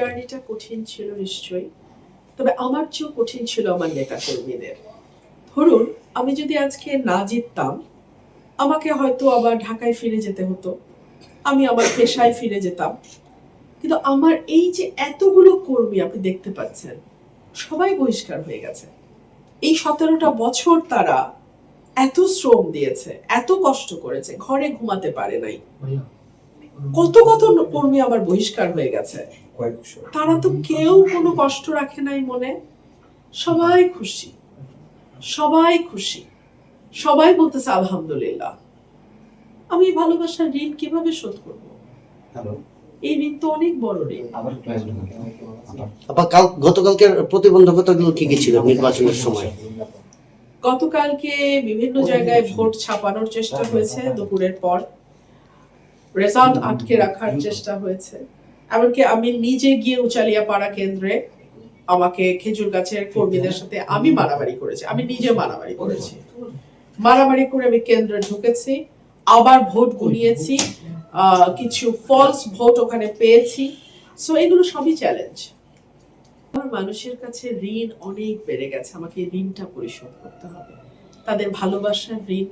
জার্নিটা কঠিন ছিল নিশ্চয়ই, তবে আমার চেয়েও কঠিন ছিল আমার নেতাকর্মীদের। ধরুন আমি যদি আজকে না জিততাম, আমাকে হয়তো আবার ঢাকায় ফিরে যেতে হতো, আমি আমার পেশায় ফিরে যেতাম। কিন্তু আমার এই যে এতগুলো কর্মী আপনি দেখতে পাচ্ছেন, সবাই বহিষ্কার হয়ে গেছে। এই 17টা বছর তারা এত শ্রম দিয়েছে, এত কষ্ট করেছে, ঘরে ঘুমাতে পারে নাই। কত কত কর্মী আমার বহিষ্কার হয়ে গেছে, তারা তো কেউ কোনো কষ্ট রাখে নাই মনে। সবাই খুশি, সবাই খুশি, সবাই বলতেছে আলহামদুলিল্লাহ। আমি এই ভালোবাসার ঋণ কিভাবে শোধ করবো? এই ঋণ তো অনেক বড় ঋণ। গতকালকের প্রতিবন্ধকতাগুলো কি কি ছিল নির্বাচনের সময়? গতকালকে বিভিন্ন জায়গায় ভোট ছাপানোর চেষ্টা হয়েছে দুপুরের পর, রেজাল্ট আটকে রাখার চেষ্টা হয়েছে। এমনকি আমি নিজে গিয়ে উচালিয়াপাড়া কেন্দ্রে আমাকে খেজুর গাছের কর্মীদের সাথে আমি মারামারি করেছি, আমি নিজে মারামারি করেছি। মারামারি করে আমি কেন্দ্রে ঢুকেছি, আবার ভোট গুনিয়েছি, কিছু ফলস ভোট ওখানে পেয়েছি। সো এগুলো সবই চ্যালেঞ্জ। আমার মানুষের কাছে ঋণ অনেক বেড়ে গেছে, আমাকে এই ঋণটা পরিশোধ করতে হবে। তাদের ভালোবাসার ঋণ,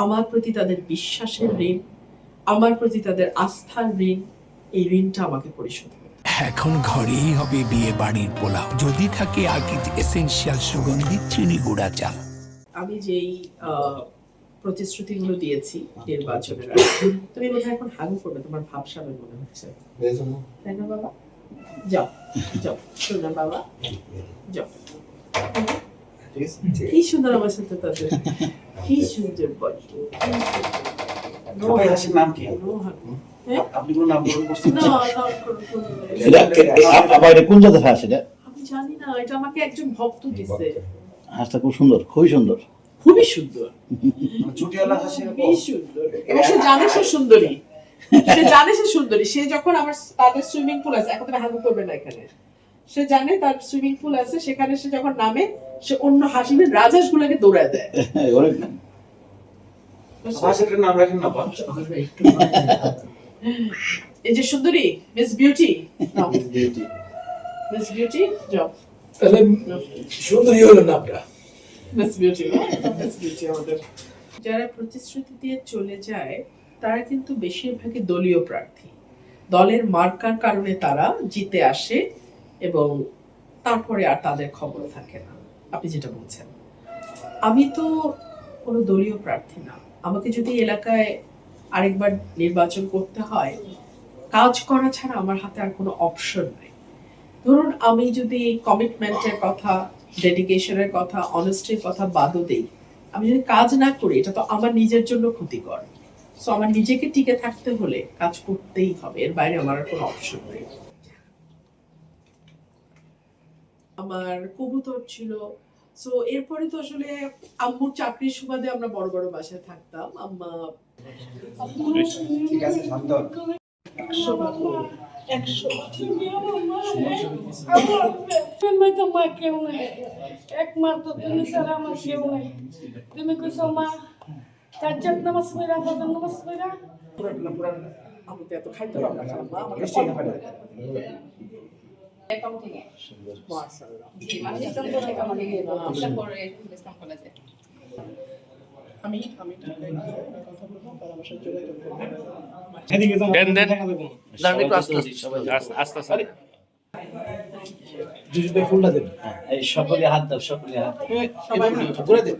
আমার প্রতি তাদের বিশ্বাসের ঋণ, আমার প্রতি তাদের আস্থার ঋণ, এই ঋণটা আমাকে পরিশোধ করতে হবে। এখন ঘরেই হবে বিয়ে বাড়ির পোলাও, যদি থাকে আকিজ এসেনশিয়াল সুগন্ধি চিনি গুঁড়া চাল। আমি যেই প্রতিশ্রুতিগুলো দিয়েছি নির্বাচনের আগে, তুমি বোধহয় এখন হাগু করবে, তোমার ভাবসাবে মনে হচ্ছে, তাই না বাবা? যাও যাও শোনা বাবা, যাও। কি সুন্দর আমার সাথে তাদের, কি সুন্দর বল। নাম কি? আপনি কোন নাম করছেন? না কোন জায়গায় হাসি? আমি জানি না, এটা আমাকে একজন ভক্ত দিছে। হাসটা খুব সুন্দর, খুবই সুন্দর, খুবই সুন্দর, চুটিওয়ালা হাসি, খুবই সুন্দর। এবং সে জানে সে সুন্দরী, সে জানে সে সুন্দরী। সে যখন আমার তাদের সুইমিং পুল আছে, এখন তুমি হাগু করবে না এখানে, সে জানে তার সুইমিং পুল আছে, সেখানে সে যখন নামে সে অন্য হাসিমের রাজহাঁস গুলোকে দৌড়ায় দেয়। নাম রাখেন না এই যে সুন্দরী মিস বিউটি, মিস বিউটি যাও। তাহলে সুন্দরী হলো নামটা, মিস বিউটি, মিস বিউটি আমাদের। যারা প্রতিশ্রুতি দিয়ে চলে যায় তারা কিন্তু বেশিরভাগই দলীয় প্রার্থী, দলের মার্কার কারণে তারা জিতে আসে এবং তারপরে আর তাদের খবর থাকে না। আপনি যেটা বলছেন, আমি তো কোনো দলীয় প্রার্থী না। আমাকে যদি এলাকায় আরেকবার নির্বাচন করতে হয়, কাজ করা ছাড়া আমার হাতে আর কোনো অপশন নেই। ধরুন আমি যদি কমিটমেন্টের কথা, ডেডিকেশনের কথা, অনেস্টির কথা বাদও দেই, আমি যদি কাজ না করি এটা তো আমার নিজের জন্য ক্ষতিকর। সো আমার নিজেকে টিকে থাকতে হলে কাজ করতেই হবে, এর বাইরে আমার আর কোনো অপশন নেই। আমার কবুতর ছিল। সো এরপরে তো আসলে আম্মুর চাকরির সুবাদে আমরা বড় বড় বাসায় থাকতাম। আম্মা ঠিক আছে শান্ত। 100 বার 100 মা কেউ নাই, একমাত্র তুমি ছাড়া আমার কেউ নাই। তুমি কইছো মা তাজ্জাত নামাজ পড়া, ফজর নামাজ পড়া। আমি তো এত খাইতে পারবো না, আম্মা আমাকে মাশাআল্লাহ। আমি ঢাকায় গিয়ে কথা বলবো, পরামর্শের যোগাযোগ ফুলটা দেন, সকলে হাত দাও, সকলে হাত দাও। সবাই ঘুরে দেন।